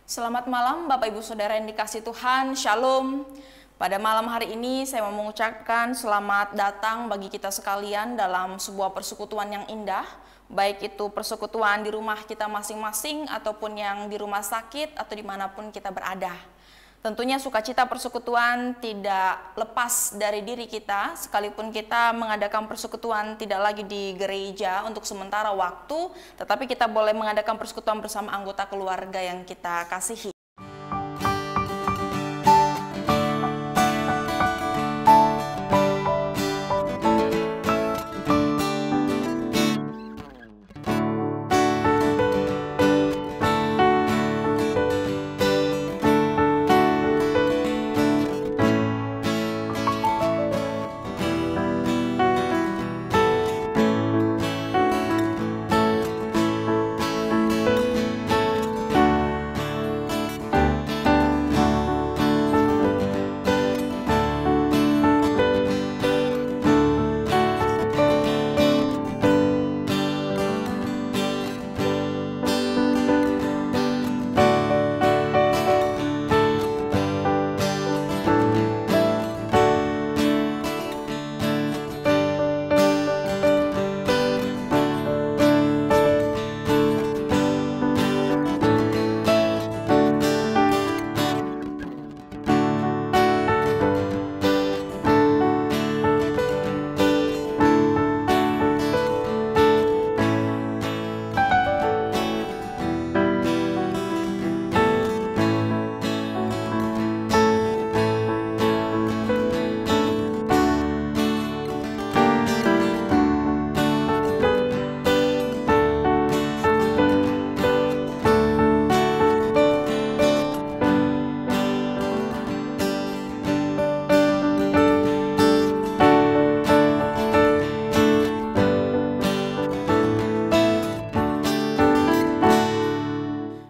Selamat malam Bapak Ibu Saudara yang dikasihi Tuhan, Shalom. Pada malam hari ini saya mau mengucapkan selamat datang bagi kita sekalian dalam sebuah persekutuan yang indah. Baik itu persekutuan di rumah kita masing-masing ataupun yang di rumah sakit atau dimanapun kita berada. Tentunya sukacita persekutuan tidak lepas dari diri kita, sekalipun kita mengadakan persekutuan tidak lagi di gereja untuk sementara waktu, tetapi kita boleh mengadakan persekutuan bersama anggota keluarga yang kita kasihi.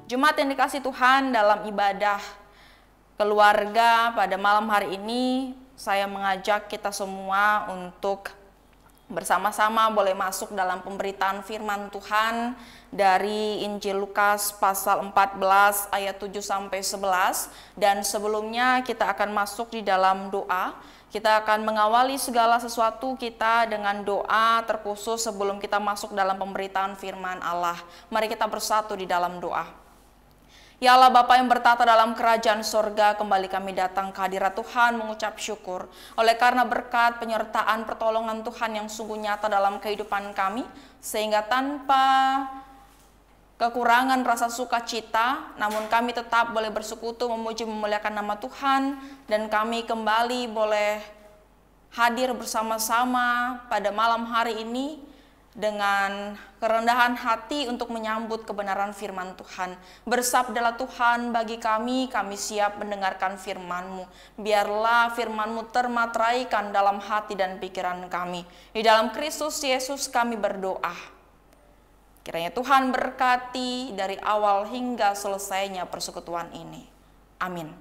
Jemaat yang dikasihi Tuhan, dalam ibadah keluarga pada malam hari ini, saya mengajak kita semua untuk bersama-sama boleh masuk dalam pemberitaan firman Tuhan dari Injil Lukas pasal 14 ayat 7-11. Dan sebelumnya kita akan masuk di dalam doa. Kita akan mengawali segala sesuatu kita dengan doa terkhusus sebelum kita masuk dalam pemberitaan firman Allah. Mari kita bersatu di dalam doa. Ya Allah Bapa yang bertata dalam kerajaan sorga, kembali kami datang ke hadirat Tuhan mengucap syukur oleh karena berkat penyertaan pertolongan Tuhan yang sungguh nyata dalam kehidupan kami, sehingga tanpa kekurangan rasa sukacita, namun kami tetap boleh bersekutu memuji memuliakan nama Tuhan, dan kami kembali boleh hadir bersama-sama pada malam hari ini dengan kerendahan hati untuk menyambut kebenaran firman Tuhan. Bersabdalah Tuhan bagi kami siap mendengarkan firman-Mu. Biarlah firman-Mu termateraikan dalam hati dan pikiran kami. Di dalam Kristus Yesus kami berdoa. Kiranya Tuhan berkati dari awal hingga selesainya persekutuan ini. Amin.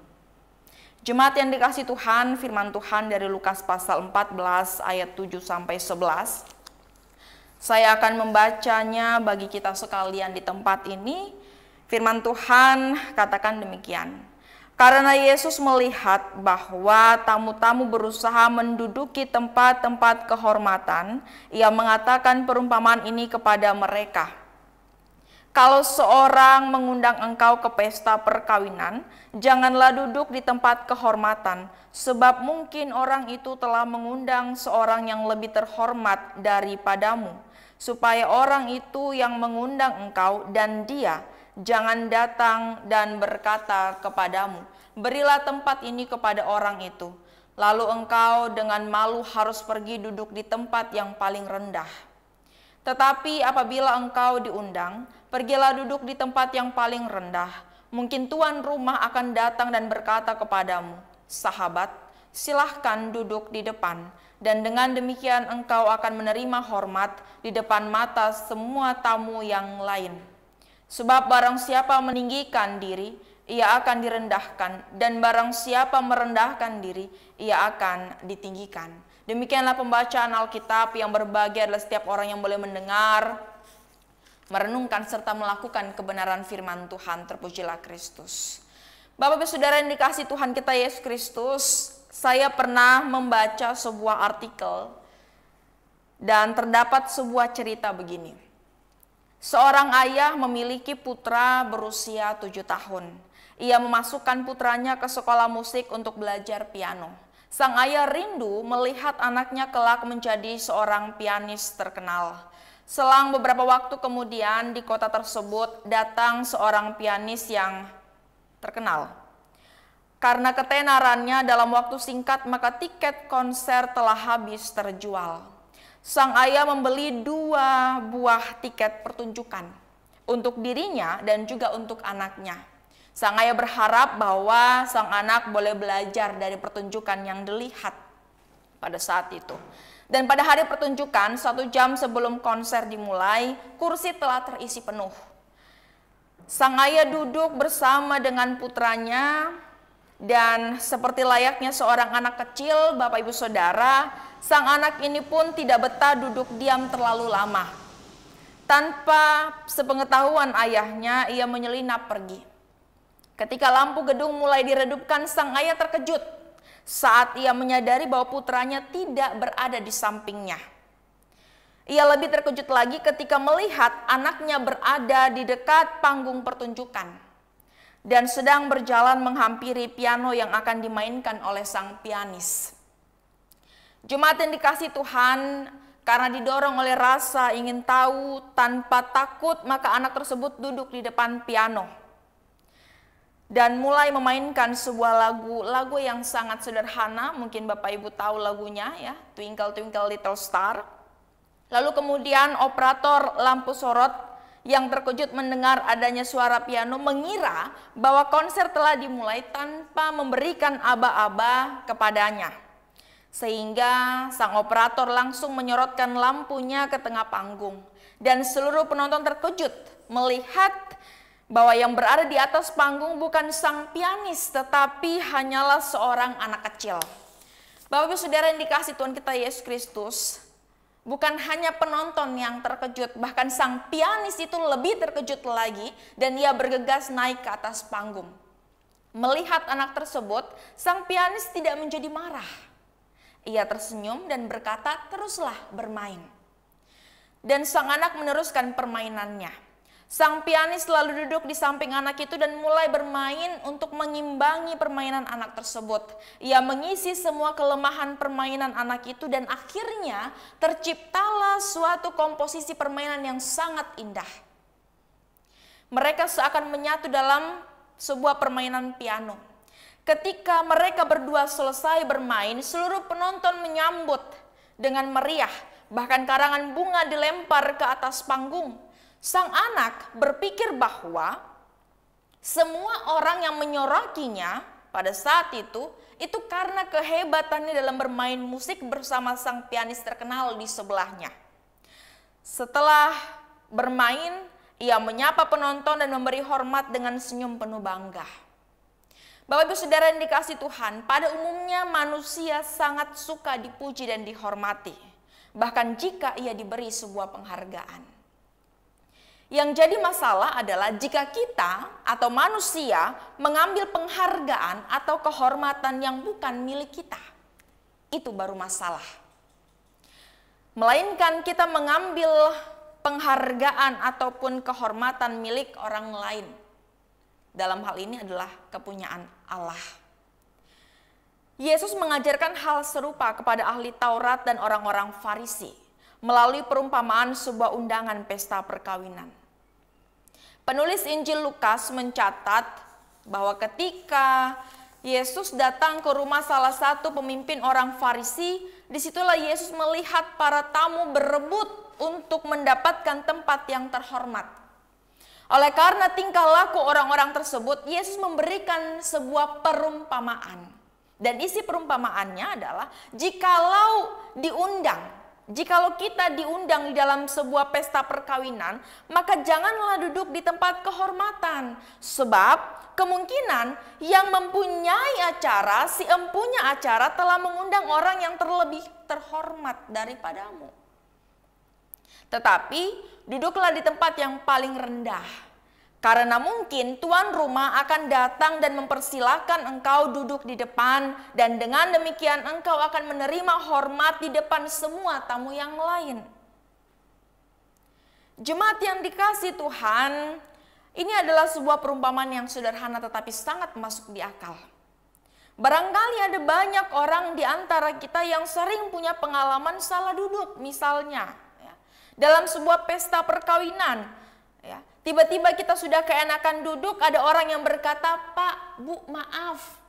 Jemaat yang dikasihi Tuhan, firman Tuhan dari Lukas pasal 14 ayat 7-11. Saya akan membacanya bagi kita sekalian di tempat ini. Firman Tuhan katakan demikian. Karena Yesus melihat bahwa tamu-tamu berusaha menduduki tempat-tempat kehormatan, Ia mengatakan perumpamaan ini kepada mereka. Kalau seorang mengundang engkau ke pesta perkawinan, janganlah duduk di tempat kehormatan, sebab mungkin orang itu telah mengundang seorang yang lebih terhormat daripadamu, supaya orang itu yang mengundang engkau dan dia jangan datang dan berkata kepadamu, berilah tempat ini kepada orang itu. Lalu engkau dengan malu harus pergi duduk di tempat yang paling rendah. Tetapi apabila engkau diundang, pergilah duduk di tempat yang paling rendah. Mungkin tuan rumah akan datang dan berkata kepadamu, sahabat, silahkan duduk di depan. Dan dengan demikian engkau akan menerima hormat di depan mata semua tamu yang lain. Sebab barang siapa meninggikan diri, ia akan direndahkan. Dan barang siapa merendahkan diri, ia akan ditinggikan. Demikianlah pembacaan Alkitab. Yang berbahagia adalah setiap orang yang boleh mendengar, merenungkan serta melakukan kebenaran firman Tuhan. Terpujilah Kristus. Bapak Ibu Saudara yang dikasihi Tuhan kita Yesus Kristus, saya pernah membaca sebuah artikel dan terdapat sebuah cerita begini. Seorang ayah memiliki putra berusia 7 tahun. Ia memasukkan putranya ke sekolah musik untuk belajar piano. Sang ayah rindu melihat anaknya kelak menjadi seorang pianis terkenal. Selang beberapa waktu kemudian di kota tersebut datang seorang pianis yang terkenal. Karena ketenarannya dalam waktu singkat maka tiket konser telah habis terjual. Sang ayah membeli 2 buah tiket pertunjukan untuk dirinya dan juga untuk anaknya. Sang ayah berharap bahwa sang anak boleh belajar dari pertunjukan yang dilihat pada saat itu. Dan pada hari pertunjukan, 1 jam sebelum konser dimulai, kursi telah terisi penuh. Sang ayah duduk bersama dengan putranya, dan seperti layaknya seorang anak kecil, Bapak Ibu Saudara, sang anak ini pun tidak betah duduk diam terlalu lama. Tanpa sepengetahuan ayahnya, ia menyelinap pergi. Ketika lampu gedung mulai diredupkan, sang ayah terkejut saat ia menyadari bahwa putranya tidak berada di sampingnya. Ia lebih terkejut lagi ketika melihat anaknya berada di dekat panggung pertunjukan dan sedang berjalan menghampiri piano yang akan dimainkan oleh sang pianis. Jemaat yang dikasihi Tuhan, karena didorong oleh rasa ingin tahu tanpa takut, maka anak tersebut duduk di depan piano dan mulai memainkan sebuah lagu yang sangat sederhana. Mungkin Bapak Ibu tahu lagunya ya, Twinkle Twinkle Little Star. Lalu kemudian operator lampu sorot yang terkejut mendengar adanya suara piano mengira bahwa konser telah dimulai tanpa memberikan aba-aba kepadanya. Sehingga sang operator langsung menyorotkan lampunya ke tengah panggung. Dan seluruh penonton terkejut melihat bahwa yang berada di atas panggung bukan sang pianis, tetapi hanyalah seorang anak kecil. Bapak Ibu Saudara yang dikasihi Tuhan kita Yesus Kristus, bukan hanya penonton yang terkejut, bahkan sang pianis itu lebih terkejut lagi dan ia bergegas naik ke atas panggung. Melihat anak tersebut, sang pianis tidak menjadi marah. Ia tersenyum dan berkata, "Teruslah bermain." Dan sang anak meneruskan permainannya. Sang pianis lalu duduk di samping anak itu dan mulai bermain untuk mengimbangi permainan anak tersebut. Ia mengisi semua kelemahan permainan anak itu dan akhirnya terciptalah suatu komposisi permainan yang sangat indah. Mereka seakan menyatu dalam sebuah permainan piano. Ketika mereka berdua selesai bermain, seluruh penonton menyambut dengan meriah. Bahkan karangan bunga dilempar ke atas panggung. Sang anak berpikir bahwa semua orang yang menyorokinya pada saat itu karena kehebatannya dalam bermain musik bersama sang pianis terkenal di sebelahnya. Setelah bermain, ia menyapa penonton dan memberi hormat dengan senyum penuh bangga. Bapak Ibu Saudara yang dikasihi Tuhan, pada umumnya manusia sangat suka dipuji dan dihormati, bahkan jika ia diberi sebuah penghargaan. Yang jadi masalah adalah jika kita atau manusia mengambil penghargaan atau kehormatan yang bukan milik kita. Itu baru masalah. Melainkan kita mengambil penghargaan ataupun kehormatan milik orang lain. Dalam hal ini adalah kepunyaan Allah. Yesus mengajarkan hal serupa kepada ahli Taurat dan orang-orang Farisi melalui perumpamaan sebuah undangan pesta perkawinan. Penulis Injil Lukas mencatat bahwa ketika Yesus datang ke rumah salah satu pemimpin orang Farisi, disitulah Yesus melihat para tamu berebut untuk mendapatkan tempat yang terhormat. Oleh karena tingkah laku orang-orang tersebut, Yesus memberikan sebuah perumpamaan. Dan isi perumpamaannya adalah jikalau kita diundang di dalam sebuah pesta perkawinan, maka janganlah duduk di tempat kehormatan. Sebab kemungkinan yang mempunyai acara, si empunya acara telah mengundang orang yang terlebih terhormat daripadamu. Tetapi duduklah di tempat yang paling rendah. Karena mungkin tuan rumah akan datang dan mempersilahkan engkau duduk di depan, dan dengan demikian engkau akan menerima hormat di depan semua tamu yang lain. Jemaat yang dikasihi Tuhan, ini adalah sebuah perumpamaan yang sederhana tetapi sangat masuk di akal. Barangkali ada banyak orang di antara kita yang sering punya pengalaman salah duduk, misalnya dalam sebuah pesta perkawinan. Tiba-tiba kita sudah keenakan duduk, ada orang yang berkata, "Pak, Bu, maaf.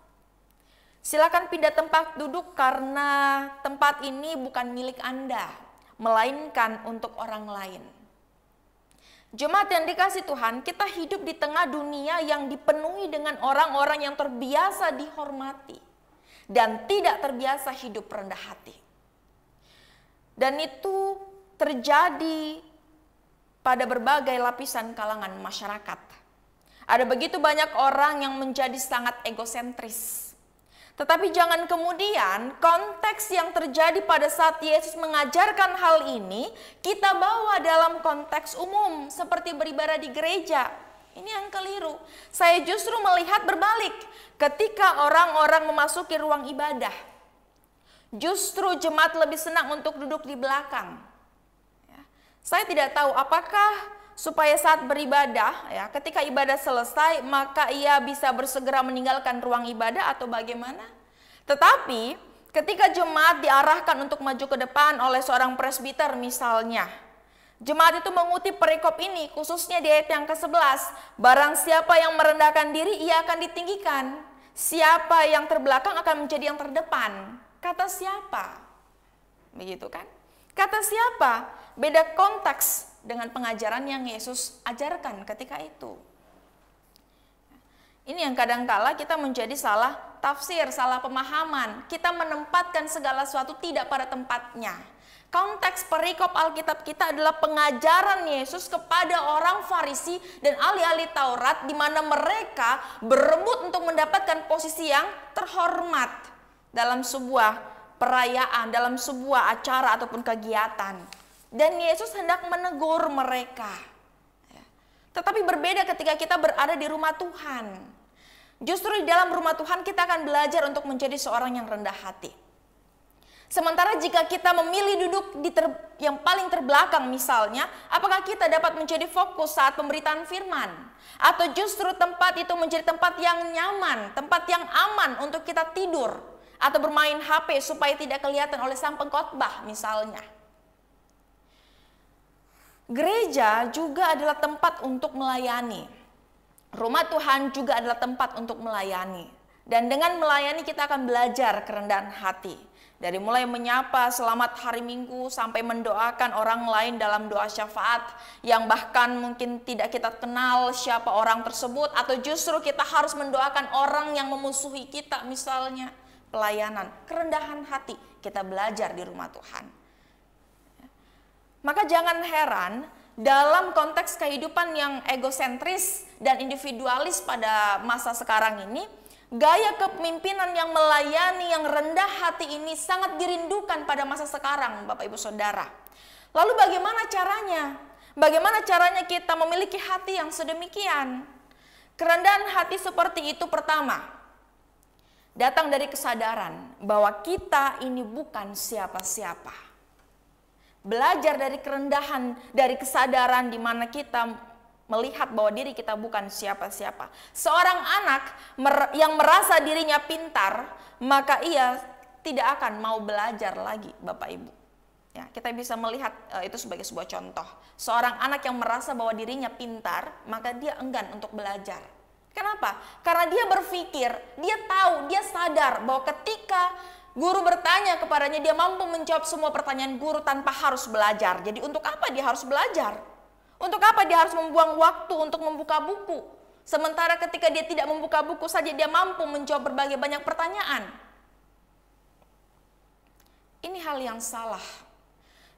Silakan pindah tempat duduk karena tempat ini bukan milik Anda, melainkan untuk orang lain." Jemaat yang dikasihi Tuhan, kita hidup di tengah dunia yang dipenuhi dengan orang-orang yang terbiasa dihormati dan tidak terbiasa hidup rendah hati. Dan itu terjadi pada berbagai lapisan kalangan masyarakat. Ada begitu banyak orang yang menjadi sangat egosentris. Tetapi jangan kemudian konteks yang terjadi pada saat Yesus mengajarkan hal ini, kita bawa dalam konteks umum seperti beribadah di gereja. Ini yang keliru. Saya justru melihat berbalik. Ketika orang-orang memasuki ruang ibadah, justru jemaat lebih senang untuk duduk di belakang. Saya tidak tahu apakah supaya saat beribadah, ketika ibadah selesai, maka ia bisa bersegera meninggalkan ruang ibadah atau bagaimana. Tetapi ketika jemaat diarahkan untuk maju ke depan oleh seorang presbiter misalnya, jemaat itu mengutip perikop ini, khususnya di ayat yang ke-11. Barang siapa yang merendahkan diri, ia akan ditinggikan. Siapa yang terbelakang akan menjadi yang terdepan. Kata siapa? Begitu kan? Kata siapa? Beda konteks dengan pengajaran yang Yesus ajarkan ketika itu. Ini yang kadangkala kita menjadi salah tafsir, salah pemahaman. Kita menempatkan segala sesuatu tidak pada tempatnya. Konteks perikop Alkitab kita adalah pengajaran Yesus kepada orang Farisi dan ahli-ahli Taurat, di mana mereka berebut untuk mendapatkan posisi yang terhormat dalam sebuah perayaan, dalam sebuah acara ataupun kegiatan. Dan Yesus hendak menegur mereka. Tetapi berbeda ketika kita berada di rumah Tuhan. Justru di dalam rumah Tuhan kita akan belajar untuk menjadi seorang yang rendah hati. Sementara jika kita memilih duduk di yang paling terbelakang misalnya, apakah kita dapat menjadi fokus saat pemberitaan firman? Atau justru tempat itu menjadi tempat yang nyaman, tempat yang aman untuk kita tidur atau bermain HP supaya tidak kelihatan oleh sang pengkhotbah misalnya. Gereja juga adalah tempat untuk melayani. Rumah Tuhan juga adalah tempat untuk melayani. Dan dengan melayani kita akan belajar kerendahan hati. Dari mulai menyapa selamat hari Minggu sampai mendoakan orang lain dalam doa syafaat yang bahkan mungkin tidak kita kenal siapa orang tersebut, atau justru kita harus mendoakan orang yang memusuhi kita misalnya. Pelayanan, kerendahan hati kita belajar di rumah Tuhan. Maka jangan heran dalam konteks kehidupan yang egosentris dan individualis pada masa sekarang ini, gaya kepemimpinan yang melayani, yang rendah hati ini sangat dirindukan pada masa sekarang, Bapak Ibu Saudara. Lalu bagaimana caranya? Bagaimana caranya kita memiliki hati yang sedemikian? Kerendahan hati seperti itu pertama, datang dari kesadaran bahwa kita ini bukan siapa-siapa. Belajar dari kerendahan, dari kesadaran di mana kita melihat bahwa diri kita bukan siapa-siapa. Seorang anak yang merasa dirinya pintar, maka ia tidak akan mau belajar lagi, Bapak Ibu. Ya, kita bisa melihat itu sebagai sebuah contoh. Seorang anak yang merasa bahwa dirinya pintar, maka dia enggan untuk belajar. Kenapa? Karena dia berpikir, dia tahu, dia sadar bahwa ketika guru bertanya kepadanya, dia mampu menjawab semua pertanyaan guru tanpa harus belajar. Jadi untuk apa dia harus belajar? Untuk apa dia harus membuang waktu untuk membuka buku? Sementara ketika dia tidak membuka buku saja, dia mampu menjawab berbagai banyak pertanyaan. Ini hal yang salah.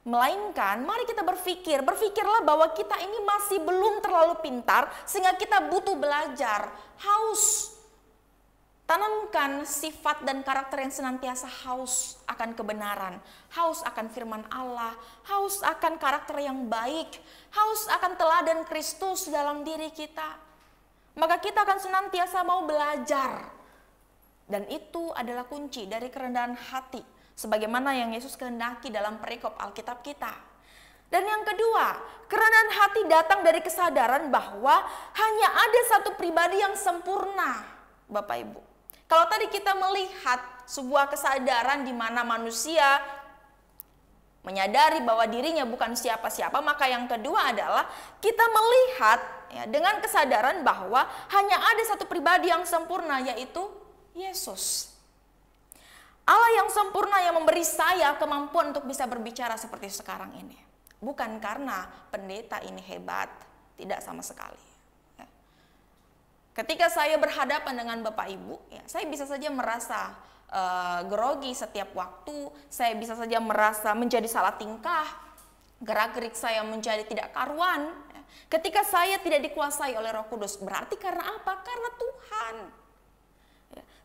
Melainkan, mari kita berpikirlah bahwa kita ini masih belum terlalu pintar, sehingga kita butuh belajar, haus Tanamkan sifat dan karakter yang senantiasa haus akan kebenaran, haus akan firman Allah, haus akan karakter yang baik, haus akan teladan Kristus dalam diri kita. Maka kita akan senantiasa mau belajar. Dan itu adalah kunci dari kerendahan hati, sebagaimana yang Yesus kehendaki dalam perikop Alkitab kita. Dan yang kedua, kerendahan hati datang dari kesadaran bahwa hanya ada satu pribadi yang sempurna, Bapak Ibu. Kalau tadi kita melihat sebuah kesadaran di mana manusia menyadari bahwa dirinya bukan siapa-siapa, maka yang kedua adalah kita melihat ya, dengan kesadaran bahwa hanya ada satu pribadi yang sempurna, yaitu Yesus. Allah yang sempurna yang memberi saya kemampuan untuk bisa berbicara seperti sekarang ini. Bukan karena pendeta ini hebat, tidak sama sekali. Ketika saya berhadapan dengan Bapak Ibu, ya, saya bisa saja merasa grogi setiap waktu, saya bisa saja merasa menjadi salah tingkah, gerak-gerik saya menjadi tidak karuan. Ketika saya tidak dikuasai oleh Roh Kudus, berarti karena apa? Karena Tuhan.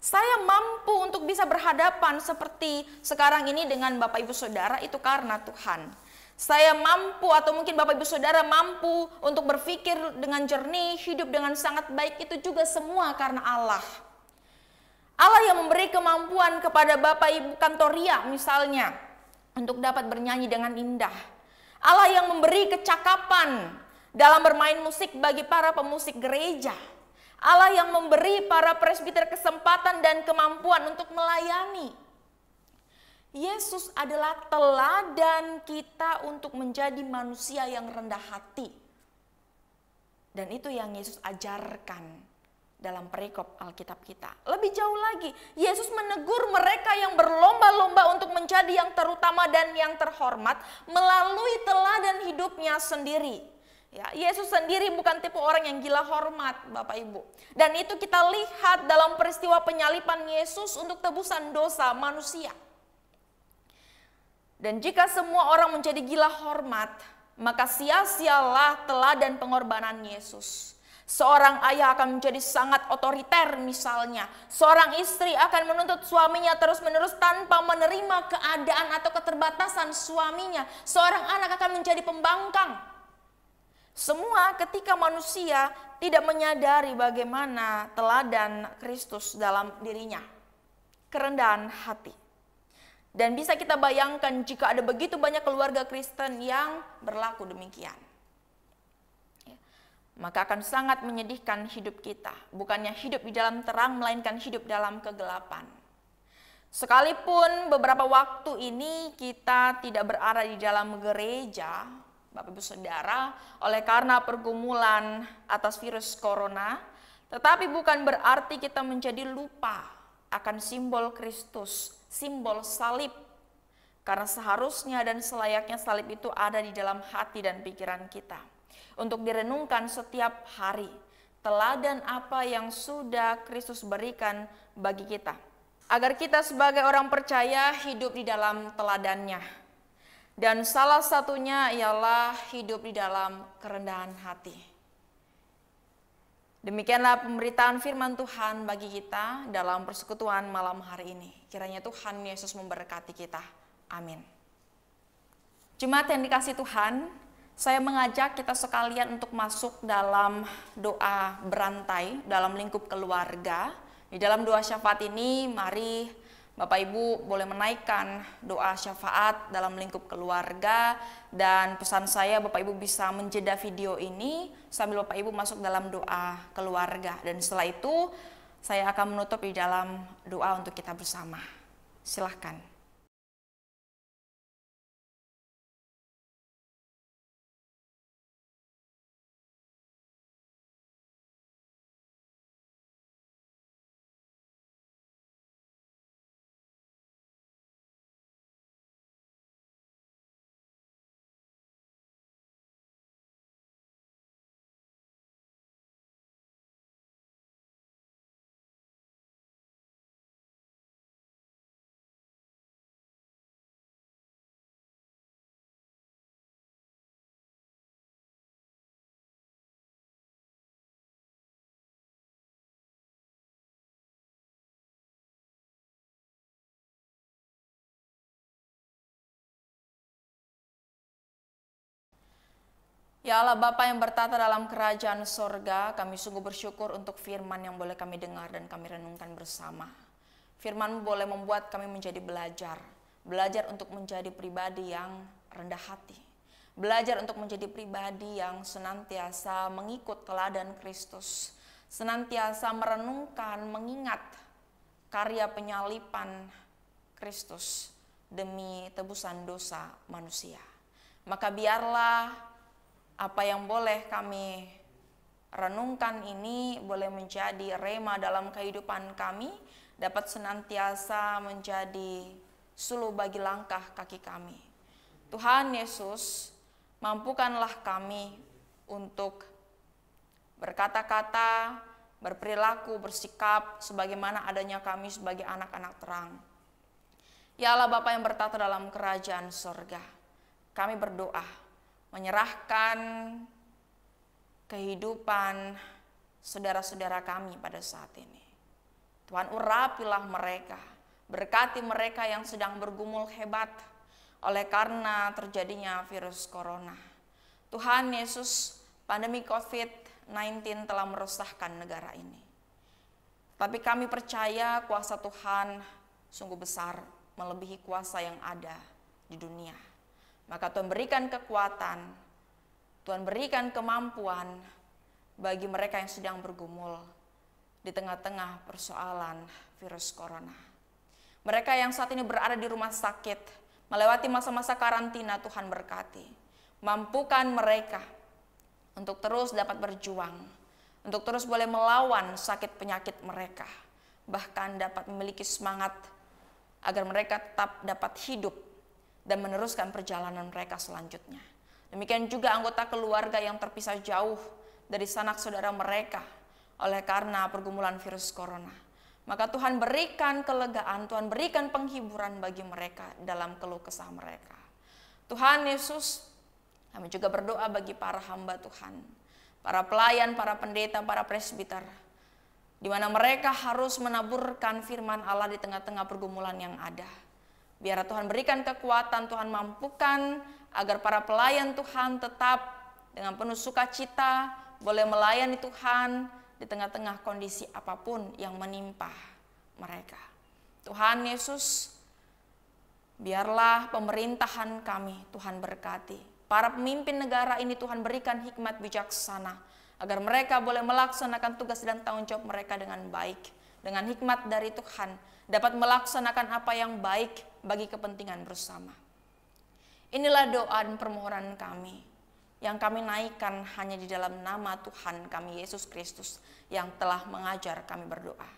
Saya mampu untuk bisa berhadapan seperti sekarang ini dengan Bapak Ibu Saudara itu karena Tuhan. Saya mampu atau mungkin Bapak Ibu Saudara mampu untuk berpikir dengan jernih, hidup dengan sangat baik, itu juga semua karena Allah. Allah yang memberi kemampuan kepada Bapak Ibu Kantoria misalnya untuk dapat bernyanyi dengan indah. Allah yang memberi kecakapan dalam bermain musik bagi para pemusik gereja. Allah yang memberi para presbiter kesempatan dan kemampuan untuk melayani. Yesus adalah teladan kita untuk menjadi manusia yang rendah hati. Dan itu yang Yesus ajarkan dalam perikop Alkitab kita. Lebih jauh lagi, Yesus menegur mereka yang berlomba-lomba untuk menjadi yang terutama dan yang terhormat melalui teladan hidupnya sendiri. Ya, Yesus sendiri bukan tipe orang yang gila hormat, Bapak Ibu. Dan itu kita lihat dalam peristiwa penyaliban Yesus untuk tebusan dosa manusia. Dan jika semua orang menjadi gila hormat, maka sia-sialah teladan pengorbanan Yesus. Seorang ayah akan menjadi sangat otoriter misalnya. Seorang istri akan menuntut suaminya terus-menerus tanpa menerima keadaan atau keterbatasan suaminya. Seorang anak akan menjadi pembangkang. Semua ketika manusia tidak menyadari bagaimana teladan Kristus dalam dirinya. Kerendahan hati. Dan bisa kita bayangkan jika ada begitu banyak keluarga Kristen yang berlaku demikian. Maka akan sangat menyedihkan hidup kita. Bukannya hidup di dalam terang, melainkan hidup dalam kegelapan. Sekalipun beberapa waktu ini kita tidak berada di dalam gereja, Bapak Ibu Saudara, oleh karena pergumulan atas virus corona, tetapi bukan berarti kita menjadi lupa akan simbol Kristus, simbol salib. Karena seharusnya dan selayaknya salib itu ada di dalam hati dan pikiran kita. Untuk direnungkan setiap hari, teladan apa yang sudah Kristus berikan bagi kita. Agar kita sebagai orang percaya hidup di dalam teladannya. Dan salah satunya ialah hidup di dalam kerendahan hati. Demikianlah pemberitaan firman Tuhan bagi kita dalam persekutuan malam hari ini. Kiranya Tuhan Yesus memberkati kita. Amin. Jemaat yang dikasihi Tuhan, saya mengajak kita sekalian untuk masuk dalam doa berantai dalam lingkup keluarga. Di dalam doa syafaat ini, mari Bapak Ibu boleh menaikkan doa syafaat dalam lingkup keluarga, dan pesan saya Bapak Ibu bisa menjeda video ini sambil Bapak Ibu masuk dalam doa keluarga, dan setelah itu saya akan menutup di dalam doa untuk kita bersama. Silahkan. Ya Allah Bapa yang bertata dalam kerajaan sorga, kami sungguh bersyukur untuk firman yang boleh kami dengar dan kami renungkan bersama. Firman boleh membuat kami menjadi belajar untuk menjadi pribadi yang rendah hati. Belajar untuk menjadi pribadi yang senantiasa mengikut teladan Kristus. Senantiasa merenungkan, mengingat karya penyalipan Kristus demi tebusan dosa manusia. Maka biarlah apa yang boleh kami renungkan ini boleh menjadi rema dalam kehidupan kami, dapat senantiasa menjadi suluh bagi langkah kaki kami. Tuhan Yesus, mampukanlah kami untuk berkata-kata, berperilaku, bersikap sebagaimana adanya kami sebagai anak-anak terang. Ya Allah Bapa yang bertata dalam kerajaan sorga, kami berdoa menyerahkan kehidupan saudara-saudara kami pada saat ini. Tuhan, urapilah mereka, berkati mereka yang sedang bergumul hebat oleh karena terjadinya virus corona. Tuhan Yesus, pandemi COVID-19 telah meresahkan negara ini. Tapi kami percaya kuasa Tuhan sungguh besar, melebihi kuasa yang ada di dunia. Maka Tuhan berikan kekuatan, Tuhan berikan kemampuan bagi mereka yang sedang bergumul di tengah-tengah persoalan virus corona. Mereka yang saat ini berada di rumah sakit, melewati masa-masa karantina, Tuhan berkati. Mampukan mereka untuk terus dapat berjuang, untuk terus boleh melawan sakit penyakit mereka, bahkan dapat memiliki semangat agar mereka tetap dapat hidup dan meneruskan perjalanan mereka selanjutnya. Demikian juga anggota keluarga yang terpisah jauh dari sanak saudara mereka oleh karena pergumulan virus corona. Maka Tuhan berikan kelegaan, Tuhan berikan penghiburan bagi mereka dalam keluh kesah mereka. Tuhan Yesus, kami juga berdoa bagi para hamba Tuhan, para pelayan, para pendeta, para presbiter, di mana mereka harus menaburkan firman Allah di tengah-tengah pergumulan yang ada. Biar Tuhan berikan kekuatan, Tuhan mampukan agar para pelayan Tuhan tetap dengan penuh sukacita boleh melayani Tuhan di tengah-tengah kondisi apapun yang menimpa mereka. Tuhan Yesus, biarlah pemerintahan kami Tuhan berkati. Para pemimpin negara ini Tuhan berikan hikmat bijaksana agar mereka boleh melaksanakan tugas dan tanggung jawab mereka dengan baik. Dengan hikmat dari Tuhan dapat melaksanakan apa yang baik bagi kepentingan bersama. Inilah doa dan permohonan kami yang kami naikkan hanya di dalam nama Tuhan kami Yesus Kristus yang telah mengajar kami berdoa.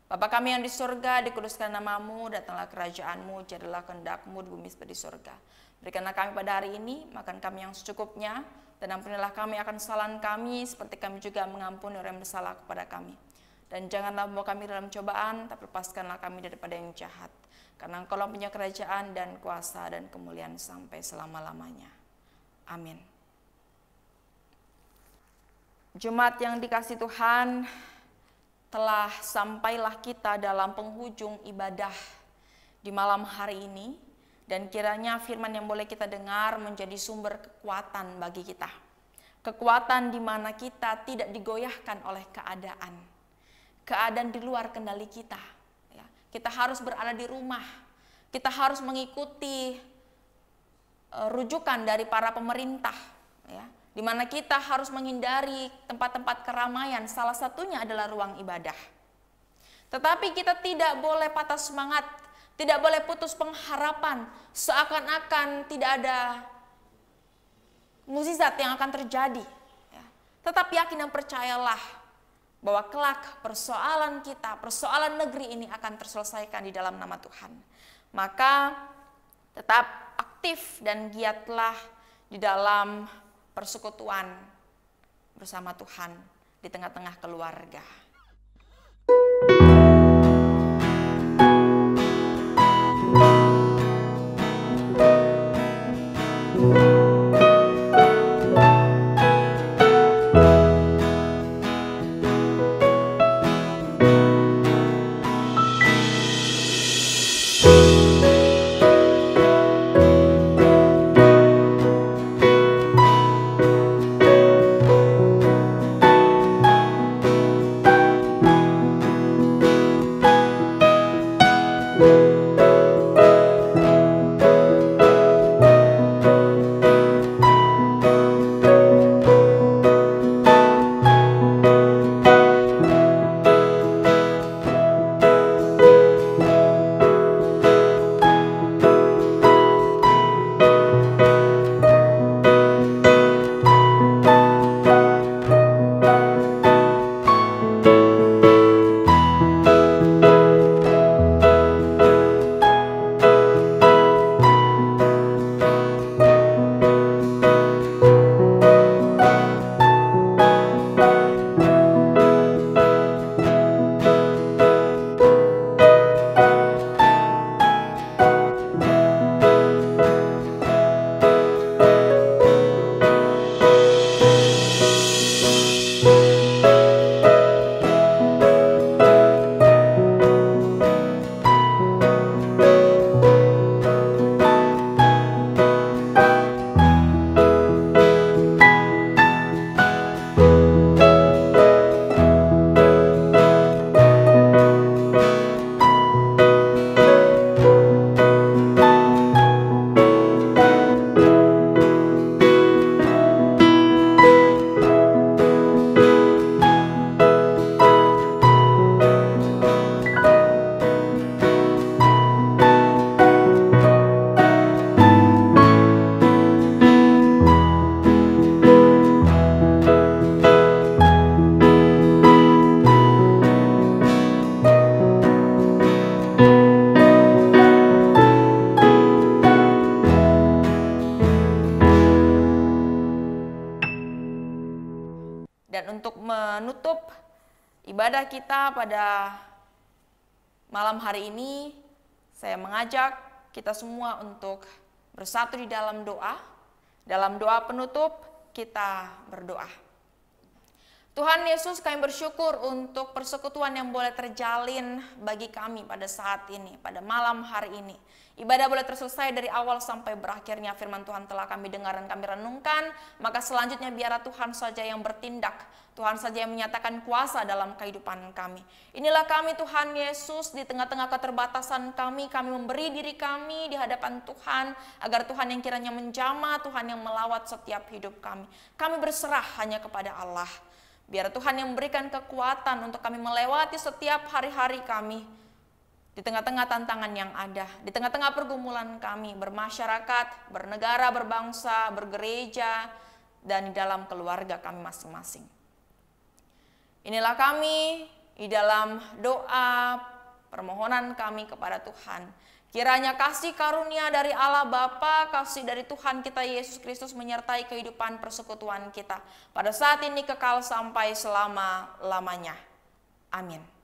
Bapa kami yang di surga, dikuduskan namamu, datanglah kerajaanmu, jadilah kehendakmu di bumi seperti di surga. Berikanlah kami pada hari ini makan kami yang secukupnya, dan ampunilah kami akan kesalahan kami seperti kami juga mengampuni orang yang bersalah kepada kami. Dan janganlah membawa kami dalam cobaan, tapi lepaskanlah kami daripada yang jahat. Karena Engkau punya kerajaan dan kuasa dan kemuliaan sampai selama-lamanya. Amin. Jemaat yang dikasihi Tuhan, telah sampailah kita dalam penghujung ibadah di malam hari ini. Dan kiranya firman yang boleh kita dengar menjadi sumber kekuatan bagi kita. Kekuatan di mana kita tidak digoyahkan oleh keadaan di luar kendali kita. Ya. Kita harus berada di rumah. Kita harus mengikuti rujukan dari para pemerintah. Ya. Di mana kita harus menghindari tempat-tempat keramaian. Salah satunya adalah ruang ibadah. Tetapi kita tidak boleh patah semangat. Tidak boleh putus pengharapan. Seakan-akan tidak ada mukjizat yang akan terjadi. Ya. Tetap yakin dan percayalah bahwa kelak persoalan kita, persoalan negeri ini akan terselesaikan di dalam nama Tuhan. Maka tetap aktif dan giatlah di dalam persekutuan bersama Tuhan di tengah-tengah keluarga. ibadah kita pada malam hari ini, saya mengajak kita semua untuk bersatu di dalam doa. Dalam doa penutup, kita berdoa. Tuhan Yesus, kami bersyukur untuk persekutuan yang boleh terjalin bagi kami pada saat ini, pada malam hari ini. Ibadah boleh terselesai dari awal sampai berakhirnya. Firman Tuhan telah kami dengar dan kami renungkan, maka selanjutnya biarlah Tuhan saja yang bertindak. Tuhan saja yang menyatakan kuasa dalam kehidupan kami. Inilah kami Tuhan Yesus, di tengah-tengah keterbatasan kami memberi diri kami di hadapan Tuhan, agar Tuhan yang kiranya menjamah, Tuhan yang melawat setiap hidup kami. Kami berserah hanya kepada Allah. Biar Tuhan yang memberikan kekuatan untuk kami melewati setiap hari-hari kami di tengah-tengah tantangan yang ada, di tengah-tengah pergumulan kami bermasyarakat, bernegara, berbangsa, bergereja, dan di dalam keluarga kami masing-masing. Inilah kami di dalam doa permohonan kami kepada Tuhan. Kiranya kasih karunia dari Allah Bapa, kasih dari Tuhan kita Yesus Kristus menyertai kehidupan persekutuan kita pada saat ini kekal sampai selama-lamanya. Amin.